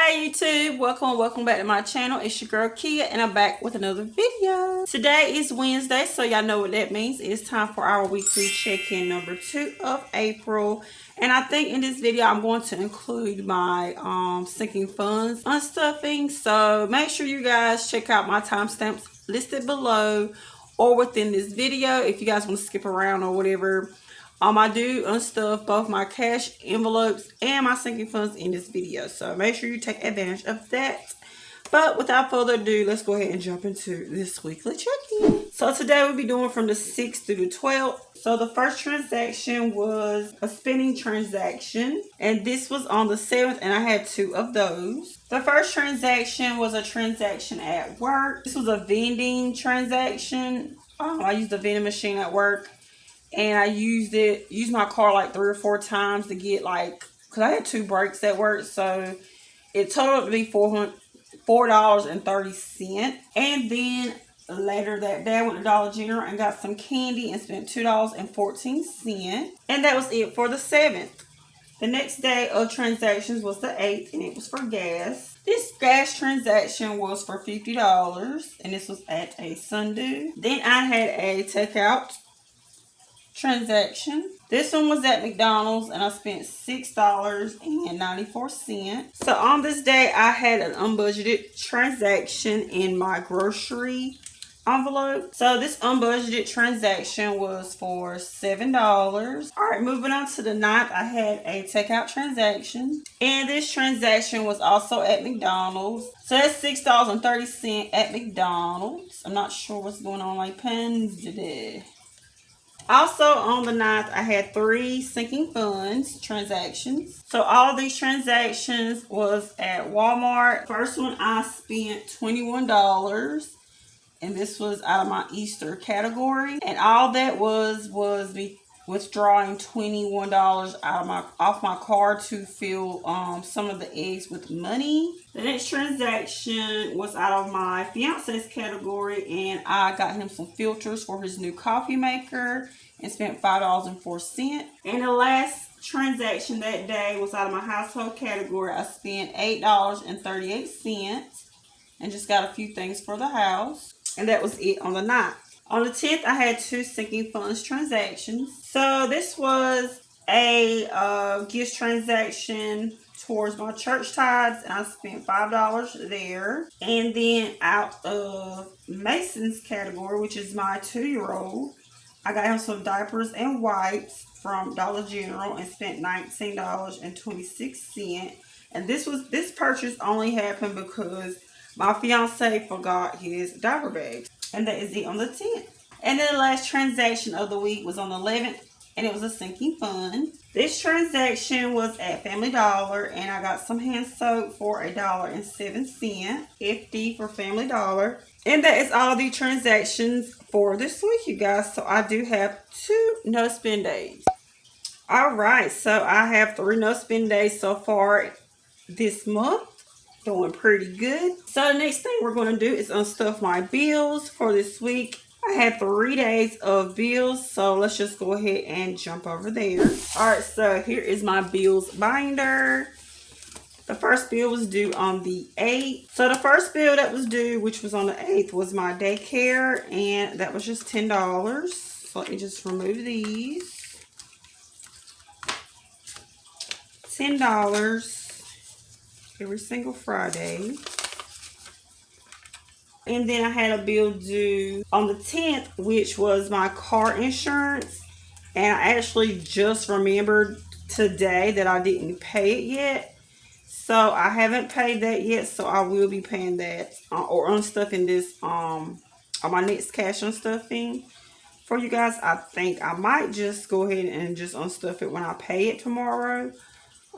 Hey YouTube, welcome back to my channel. It's your girl Kia and I'm back with another video. Today is Wednesday, so y'all know what that means. It's time for our weekly check-in number 2 of April. And I think in this video I'm going to include my sinking funds unstuffing. So make sure you guys check out my timestamps listed below or within this video if you guys want to skip around or whatever. I do unstuff both my cash envelopes and my sinking funds in this video. So make sure you take advantage of that. But without further ado, let's go ahead and jump into this weekly check-in. So today we'll be doing from the 6th through the 12th. So the first transaction was a spending transaction. And this was on the 7th and I had 2 of those. The first transaction was a transaction at work. This was a vending transaction. I used the vending machine at work. And I used my car like 3 or 4 times to get because I had 2 breaks at work. So it totaled to be $4.30. And then later that day I went to Dollar General and got some candy and spent $2.14. And that was it for the 7th. The next day of transactions was the 8th and it was for gas. This gas transaction was for $50 and this was at a Sunday. Then I had a takeout transaction. This one was at McDonald's and I spent $6.94. So on this day I had an unbudgeted transaction in my grocery envelope. So this unbudgeted transaction was for $7. Alright, moving on to the 9th, I had a takeout transaction. And this transaction was also at McDonald's. So that's $6.30 at McDonald's. I'm not sure what's going on like pens today. Also on the 9th, I had 3 sinking funds transactions. So all these transactions was at Walmart. First one I spent $21. And this was out of my Easter category. And all that was me withdrawing $21 off my card to fill some of the eggs with money. The next transaction was out of my fiance's category and I got him some filters for his new coffee maker and spent $5.04. And the last transaction that day was out of my household category. I spent $8.38 and just got a few things for the house. And that was it on the 9th. On the 10th, I had 2 sinking funds transactions. So this was a gift transaction towards my church tithes, and I spent $5 there. And then out of Mason's category, which is my 2-year-old, I got him some diapers and wipes from Dollar General and spent $19.26. And this purchase only happened because my fiance forgot his diaper bags. And that is it on the 10th. And then the last transaction of the week was on the 11th. And it was a sinking fund. This transaction was at Family Dollar. And I got some hand soap for $1.07. 50 for Family Dollar. And that is all the transactions for this week, you guys. So I do have 2 no spend days. Alright, so I have 3 no spend days so far this month. Doing pretty good. So the next thing we're going to do is unstuff my bills for this week. I had 3 days of bills, so let's just go ahead and jump over there. Alright, so here is my bills binder. The first bill was due on the 8th. So the first bill that was due, which was on the 8th, was my daycare, and that was just $10. So let me just remove these. $10. Every single Friday. And then I had a bill due on the 10th, which was my car insurance. And I actually just remembered today that I didn't pay it yet. So I haven't paid that yet. So I will be paying that or unstuffing this on my next cash unstuffing for you guys. I think I might just go ahead and just unstuff it when I pay it tomorrow.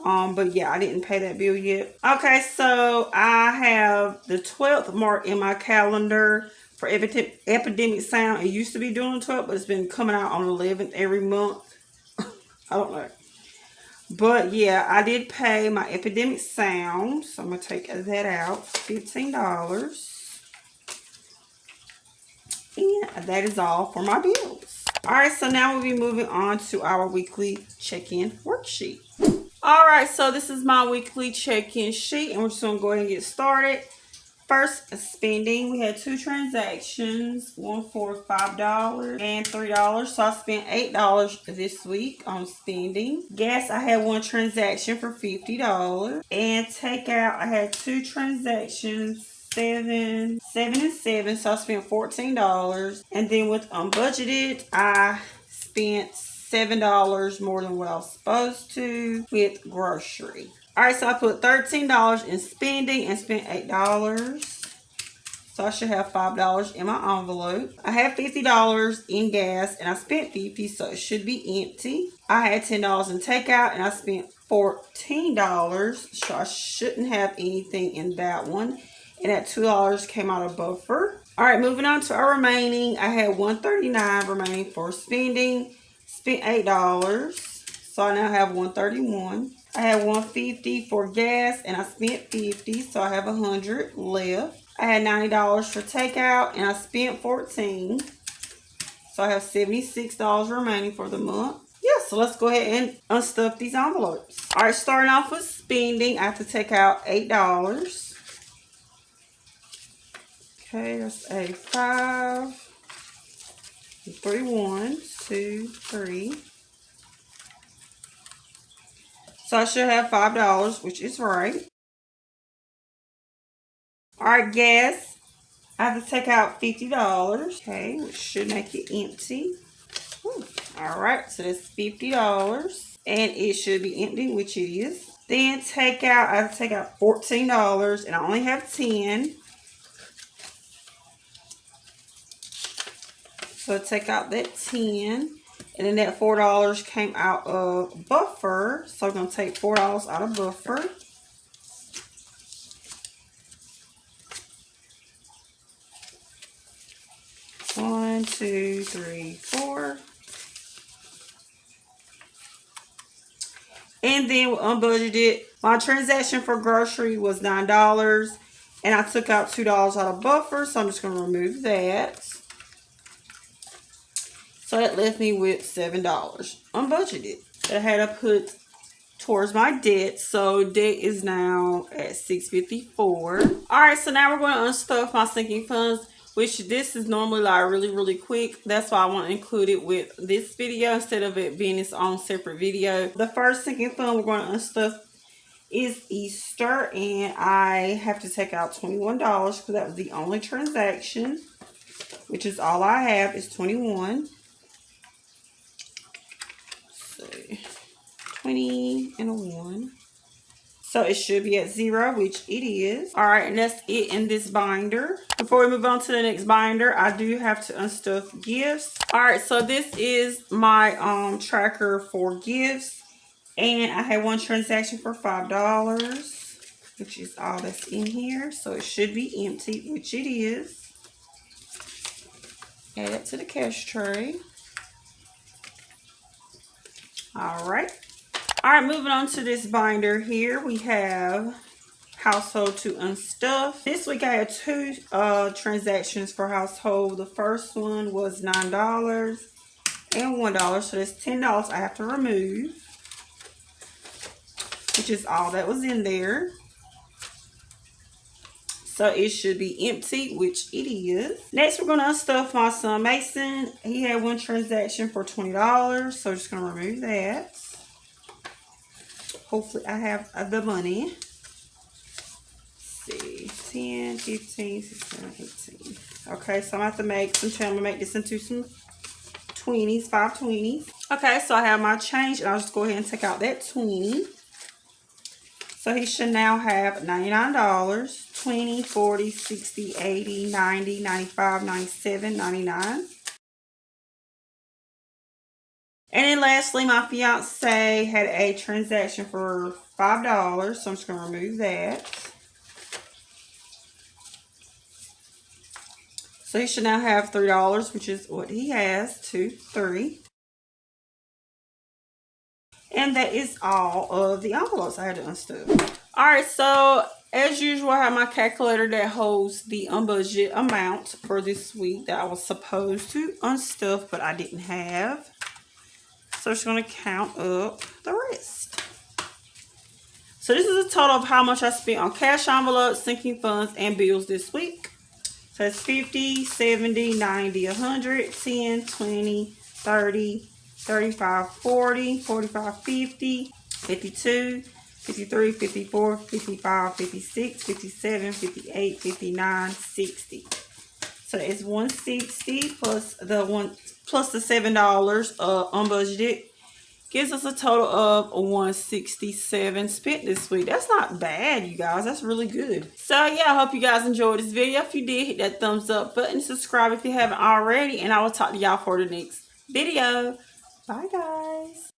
But yeah, I didn't pay that bill yet. Okay, so I have the 12th marked in my calendar for Epidemic Sound. It used to be doing the 12th, but it's been coming out on the 11th every month. I don't know. But yeah, I did pay my Epidemic Sound. So I'm going to take that out. $15. And that is all for my bills. Alright, so now we'll be moving on to our weekly check-in worksheet. All right, so this is my weekly check-in sheet, and we're just gonna go ahead and get started. First, spending. We had 2 transactions, one for $5 and $3. So I spent $8 this week on spending. Gas, I had 1 transaction for $50. And takeout, I had 2 transactions, seven and seven. So I spent $14. And then with unbudgeted, I spent $7 more than what I was supposed to with grocery. All right, so I put $13 in spending and spent $8. So I should have $5 in my envelope. I have $50 in gas and I spent $50, so it should be empty. I had $10 in takeout and I spent $14, so I shouldn't have anything in that one. And that $2 came out of buffer. All right, moving on to our remaining. I had $139 remaining for spending. Spent $8, so I now have $131. I had $150 for gas and I spent $50, so I have $100 left. I had $90 for takeout and I spent $14, so I have $76 remaining for the month. Yeah, so let's go ahead and unstuff these envelopes. All right, starting off with spending, I have to take out $8. Okay, that's a 5, 3 ones, 2, 3. So I should have $5, which is right. All right, gas. I have to take out $50. Okay, which should make it empty. All right, so that's $50. And it should be empty, which it is. Then take out, I have to take out $14, and I only have 10. So take out that 10. And then that $4 came out of buffer. So I'm going to take $4 out of buffer. One, two, three, 4. And then unbudgeted, my transaction for grocery was $9. And I took out $2 out of buffer. So I'm just going to remove that. So that left me with $7 unbudgeted that I had to put towards my debt. So debt is now at $654. All right, so now we're going to unstuff my sinking funds, which this is normally like really quick. That's why I want to include it with this video instead of it being its own separate video. The first sinking fund we're going to unstuff is Easter, and I have to take out $21 because that was the only transaction, which is all I have is 21. 20 and a 1. So it should be at 0, which it is. All right, and that's it in this binder. Before we move on to the next binder, I do have to unstuff gifts. All right, so this is my tracker for gifts. And I had 1 transaction for $5, which is all that's in here. So it should be empty, which it is. Add it to the cash tray. All right. All right, moving on to this binder here, we have household to unstuff. This week I had 2 transactions for household. The first one was $9 and $1, so that's $10 I have to remove, which is all that was in there. So it should be empty, which it is. Next, we're going to unstuff my son Mason. He had 1 transaction for $20, so I'm just going to remove that. Hopefully I have the money. Let's see, 10, 15, 16, 18. Okay, so I'm going to have to make some, I'm going to make this into some 20s, 5 20s. Okay, so I have my change, and I'll just go ahead and take out that 20. So he should now have $99, 20, 40, 60, 80, 90, 95, 97, 99. And then lastly, my fiance had a transaction for $5, so I'm just going to remove that. So he should now have $3, which is what he has, 2, 3. And that is all of the envelopes I had to unstuff. All right, so as usual, I have my calculator that holds the unbudgeted amount for this week that I was supposed to unstuff, but I didn't have. So I'm just going to count up the rest. So this is a total of how much I spent on cash envelopes, sinking funds, and bills this week. So it's 50, 70, 90, 100, 10, 20, 30, 35, 40, 45, 50, 52, 53, 54, 55, 56, 57, 58, 59, 60. So it's 160 plus the $7 unbudgeted. Gives us a total of 167 spent this week. That's not bad, you guys. That's really good. So yeah, I hope you guys enjoyed this video. If you did, hit that thumbs up button. Subscribe if you haven't already. And I will talk to y'all for the next video. Bye, guys.